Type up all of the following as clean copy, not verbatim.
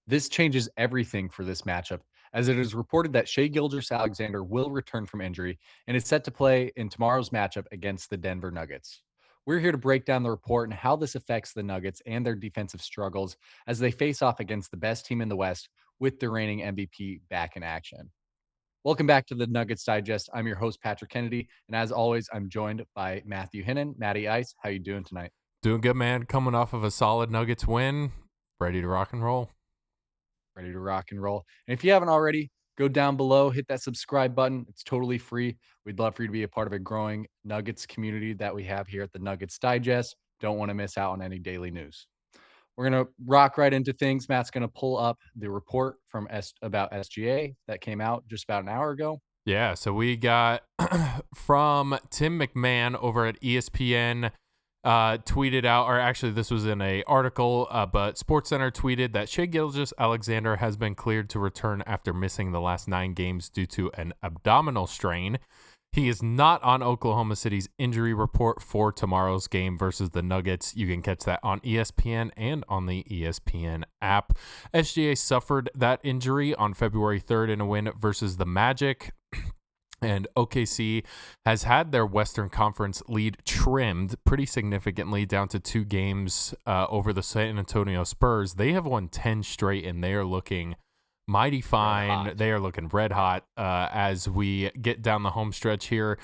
This changes everything for this matchup, as it is reported that Shai Gilgeous-Alexander will return from injury and is set to play in tomorrow's matchup against the Denver Nuggets. We're here to break down the report and how this affects the Nuggets and their defensive struggles as they face off against the best team in the West with the reigning MVP back in action. Welcome back to the Nuggets Digest. I'm your host, Patrick Kennedy, and as always, I'm joined by Matthew Hinnen. Matty Ice, how you doing tonight? Doing good, man. Coming off of a solid Nuggets win. Ready to rock and roll. Ready to rock and roll. And if you haven't already, go down below, hit that subscribe button. It's totally free. We'd love for you to be a part of a growing Nuggets community that we have here at the Nuggets Digest. Don't want to miss out on any daily news. We're going to rock right into things. Matt's going to pull up the report from about SGA that came out just about an hour ago. Yeah, so we got from Tim McMahon over at ESPN tweeted out, or actually this was in a article, but SportsCenter tweeted that Shai Gilgeous-Alexander has been cleared to return after missing the last 9 games due to an abdominal strain. He is not on Oklahoma City's injury report for tomorrow's game versus the Nuggets. You can catch that on ESPN and on the ESPN app. SGA suffered that injury on February 3rd in a win versus the Magic. And OKC has had their Western Conference lead trimmed pretty significantly down to 2 games over the San Antonio Spurs. They have won 10 straight, and they are looking mighty fine. They are looking red hot as we get down the home stretch here.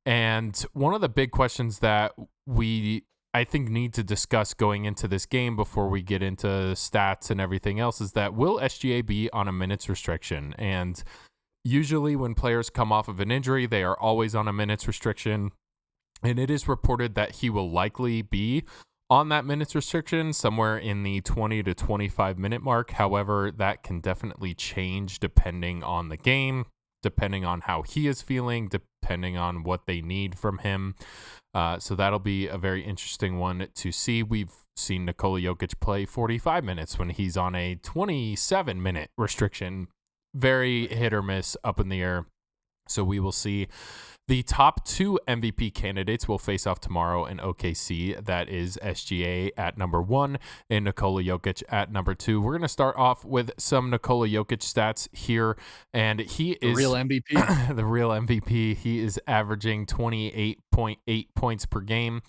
And one of the big questions that I think need to discuss going into this game before we get into stats and everything else is that will SGA be on a minutes restriction? And usually when players come off of an injury, they are always on a minutes restriction. And it is reported that he will likely be on that minutes restriction somewhere in the 20 to 25 minute mark. However, that can definitely change depending on the game, depending on how he is feeling, depending on what they need from him. So that'll be a very interesting one to see. We've seen Nikola Jokić play 45 minutes when he's on a 27-minute restriction. Very hit or miss, up in the air. So we will see. The top 2 MVP candidates will face off tomorrow in OKC. That is SGA at number 1 and Nikola Jokić at number 2. We're going to start off with some Nikola Jokić stats here. And he is The real MVP. the real MVP. He is averaging 28.8 points per game,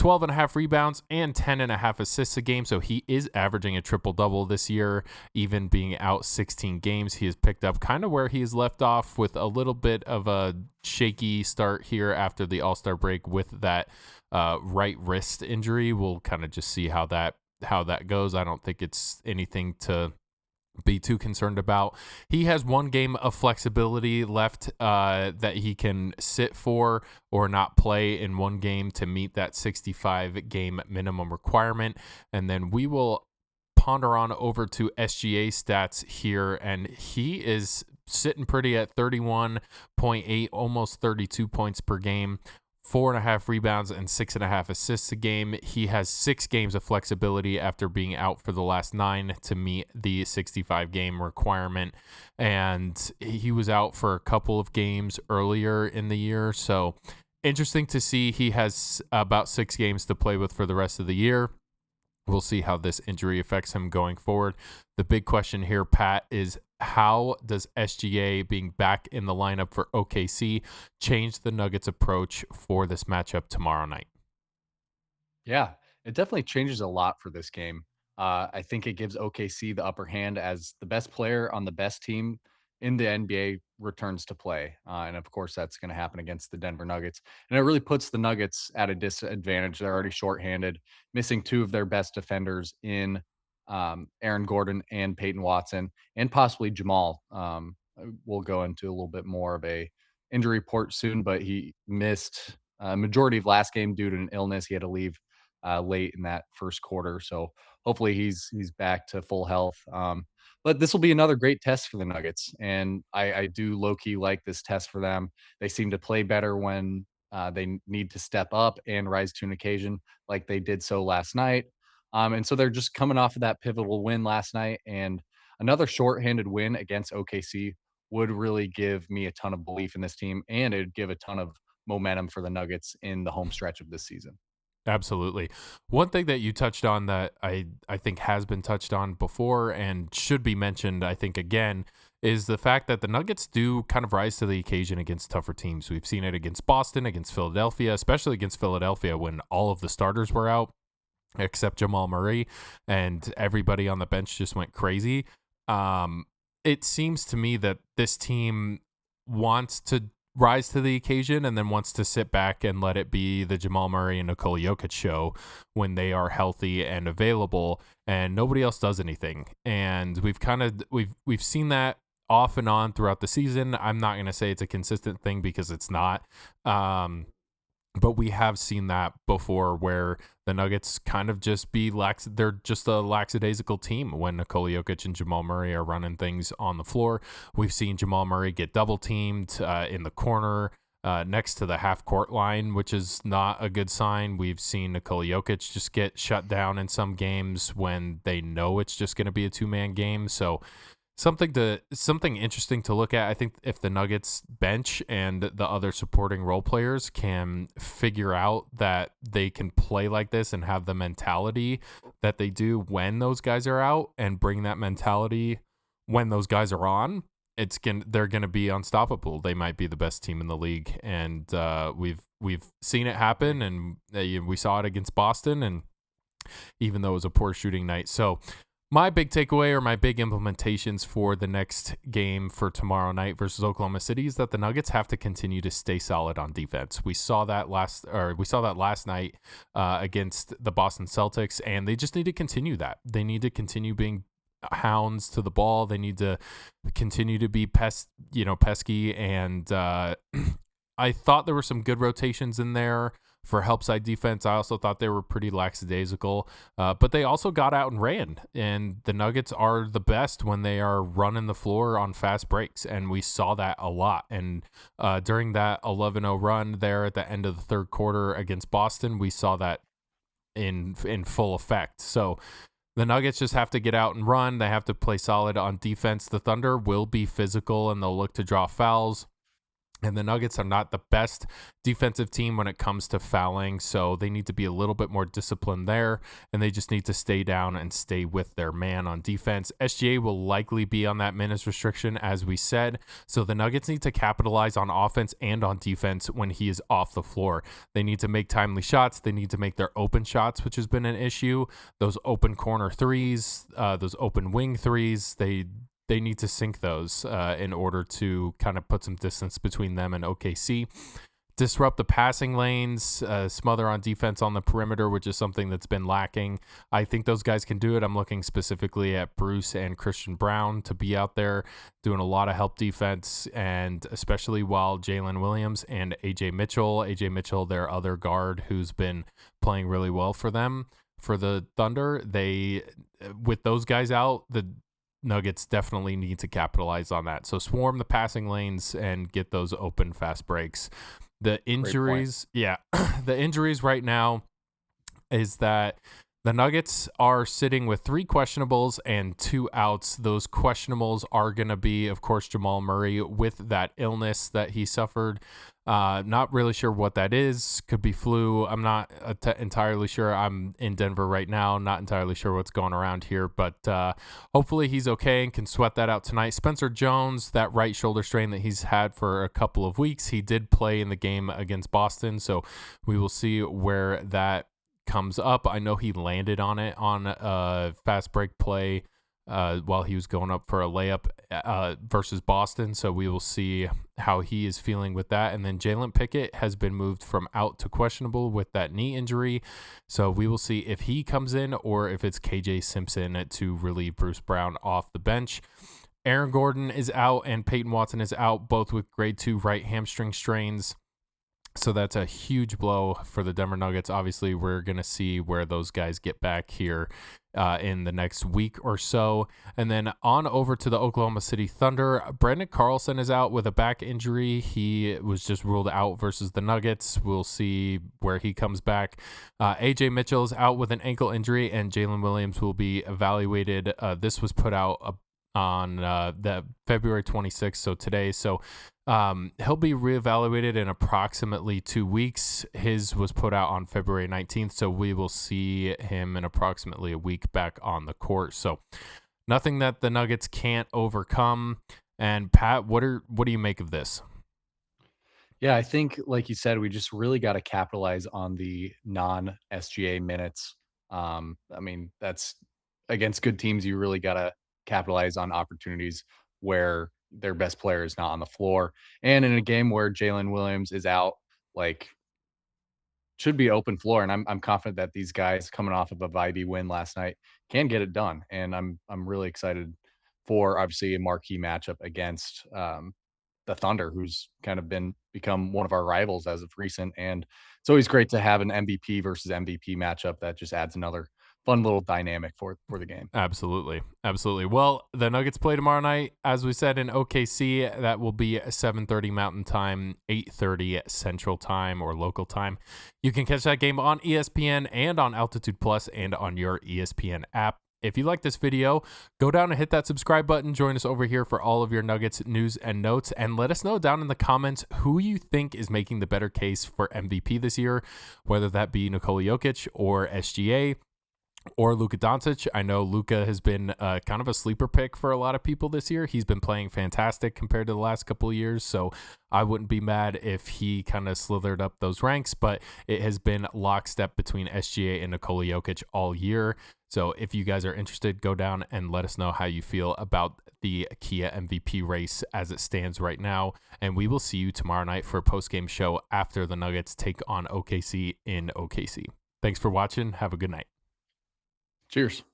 12.5 rebounds, and 10.5 assists a game. So he is averaging a triple-double this year, even being out 16 games. He has picked up kind of where he has left off with a little bit of a shaky start here after the All-Star break with that right wrist injury. We'll kind of just see how that goes. I don't think it's anything to be too concerned about. He has 1 game of flexibility left that he can sit for or not play in 1 game to meet that 65 game minimum requirement. And then we will ponder on over to SGA stats here, and he is sitting pretty at 31.8, almost 32 points per game, 4.5 rebounds and 6.5 assists a game. He has 6 games of flexibility after being out for the last 9 to meet the 65 game requirement. And he was out for a couple of games earlier in the year. So interesting to see. He has about 6 games to play with for the rest of the year. We'll see how this injury affects him going forward. The big question here, Pat, is how does SGA being back in the lineup for OKC change the Nuggets' approach for this matchup tomorrow night? Yeah, it definitely changes a lot for this game. I think it gives OKC the upper hand as the best player on the best team in the NBA returns to play. And of course, that's going to happen against the Denver Nuggets. And it really puts the Nuggets at a disadvantage. They're already shorthanded, missing 2 of their best defenders in Aaron Gordon and Peyton Watson, and possibly Jamal. We'll go into a little bit more of a injury report soon, but he missed a majority of last game due to an illness. He had to leave late in that first quarter. So hopefully he's back to full health. But this will be another great test for the Nuggets, and I do low key like this test for them. They seem to play better when they need to step up and rise to an occasion, like they did so last night. And so they're just coming off of that pivotal win last night, and another shorthanded win against OKC would really give me a ton of belief in this team, and it'd give a ton of momentum for the Nuggets in the home stretch of this season. Absolutely. One thing that you touched on that I think has been touched on before and should be mentioned, I think, again, is the fact that the Nuggets do kind of rise to the occasion against tougher teams. We've seen it against Boston, against Philadelphia, especially against Philadelphia when all of the starters were out except Jamal Murray and everybody on the bench just went crazy. It seems to me that this team wants to rise to the occasion and then wants to sit back and let it be the Jamal Murray and Nikola Jokić show when they are healthy and available and nobody else does anything. And we've seen that off and on throughout the season. I'm not going to say it's a consistent thing because it's not. But we have seen that before where the Nuggets kind of just they're just a lackadaisical team when Nikola Jokić and Jamal Murray are running things on the floor. We've seen Jamal Murray get double teamed in the corner next to the half court line, which is not a good sign. We've seen Nikola Jokić just get shut down in some games when they know it's just going to be a 2-man game. So something interesting to look at. I think if the Nuggets bench and the other supporting role players can figure out that they can play like this and have the mentality that they do when those guys are out and bring that mentality when those guys are on, they're gonna be unstoppable. They might be the best team in the league, and we've seen it happen, and we saw it against Boston, and even though it was a poor shooting night. So my big takeaway or my big implementations for the next game for tomorrow night versus Oklahoma City is that the Nuggets have to continue to stay solid on defense. We saw that last night against the Boston Celtics, and they just need to continue that. They need to continue being hounds to the ball. They need to continue to be pesky, and I thought there were some good rotations in there for help side defense. I also thought they were pretty lackadaisical, but they also got out and ran. And the Nuggets are the best when they are running the floor on fast breaks, and we saw that a lot. And during that 11-0 run there at the end of the third quarter against Boston, we saw that in full effect. So the Nuggets just have to get out and run. They have to play solid on defense. The Thunder will be physical, and they'll look to draw fouls. And the Nuggets are not the best defensive team when it comes to fouling, so they need to be a little bit more disciplined there, and they just need to stay down and stay with their man on defense. SGA will likely be on that minutes restriction, as we said, so the Nuggets need to capitalize on offense and on defense when he is off the floor. They need to make timely shots. They need to make their open shots, which has been an issue. Those open corner threes, those open wing threes, they need to sink those in order to kind of put some distance between them and OKC. Disrupt the passing lanes, smother on defense on the perimeter, which is something that's been lacking. I think those guys can do it. I'm looking specifically at Bruce and Christian Brown to be out there doing a lot of help defense, and especially while Jalen Williams and AJ Mitchell, their other guard who's been playing really well for them, for the Thunder, with those guys out, the Nuggets definitely need to capitalize on that. So swarm the passing lanes and get those open fast breaks. The injuries, the injuries right now is that the Nuggets are sitting with 3 questionables and 2 outs. Those questionables are going to be, of course, Jamal Murray with that illness that he suffered. Not really sure what that is. Could be flu. I'm not entirely sure. I'm in Denver right now. Not entirely sure what's going around here, but hopefully he's okay and can sweat that out tonight. Spencer Jones, that right shoulder strain that he's had for a couple of weeks, he did play in the game against Boston, so we will see where that comes up. I know he landed on it on a fast break play while he was going up for a layup versus Boston. So we will see how he is feeling with that. And then Jalen Pickett has been moved from out to questionable with that knee injury. So we will see if he comes in or if it's KJ Simpson to relieve Bruce Brown off the bench. Aaron Gordon is out and Peyton Watson is out, both with grade 2 right hamstring strains. So that's a huge blow for the Denver Nuggets. Obviously, we're going to see where those guys get back here in the next week or so. And then on over to the Oklahoma City Thunder. Brandon Carlson is out with a back injury. He was just ruled out versus the Nuggets. We'll see where he comes back. AJ Mitchell is out with an ankle injury, and Jalen Williams will be evaluated. This was put out on the February 26th, so today. So he'll be reevaluated in approximately 2 weeks. His was put out on February 19th, so we will see him in approximately a week back on the court. So nothing that the Nuggets can't overcome. And Pat, what do you make of this? Yeah, I think, like you said, we just really got to capitalize on the non SGA minutes. I mean, that's against good teams. You really got to capitalize on opportunities where their best player is not on the floor. And in a game where Jalen Williams is out, like, should be open floor, and I'm confident that these guys coming off of a vibey win last night can get it done, and I'm really excited for obviously a marquee matchup against the Thunder, who's kind of become one of our rivals as of recent, and it's always great to have an MVP versus MVP matchup that just adds another fun little dynamic for the game. Absolutely. Absolutely. Well, the Nuggets play tomorrow night, as we said, in OKC. That will be 7:30 Mountain Time, 8:30 Central Time or local time. You can catch that game on ESPN and on Altitude Plus and on your ESPN app. If you like this video, go down and hit that subscribe button. Join us over here for all of your Nuggets news and notes. And let us know down in the comments who you think is making the better case for MVP this year, whether that be Nikola Jokić or SGA or Luka Doncic. I know Luka has been kind of a sleeper pick for a lot of people this year. He's been playing fantastic compared to the last couple of years, so I wouldn't be mad if he kind of slithered up those ranks, but it has been lockstep between SGA and Nikola Jokić all year. So if you guys are interested, go down and let us know how you feel about the Kia MVP race as it stands right now, and we will see you tomorrow night for a post-game show after the Nuggets take on OKC in OKC. Thanks for watching. Have a good night. Cheers.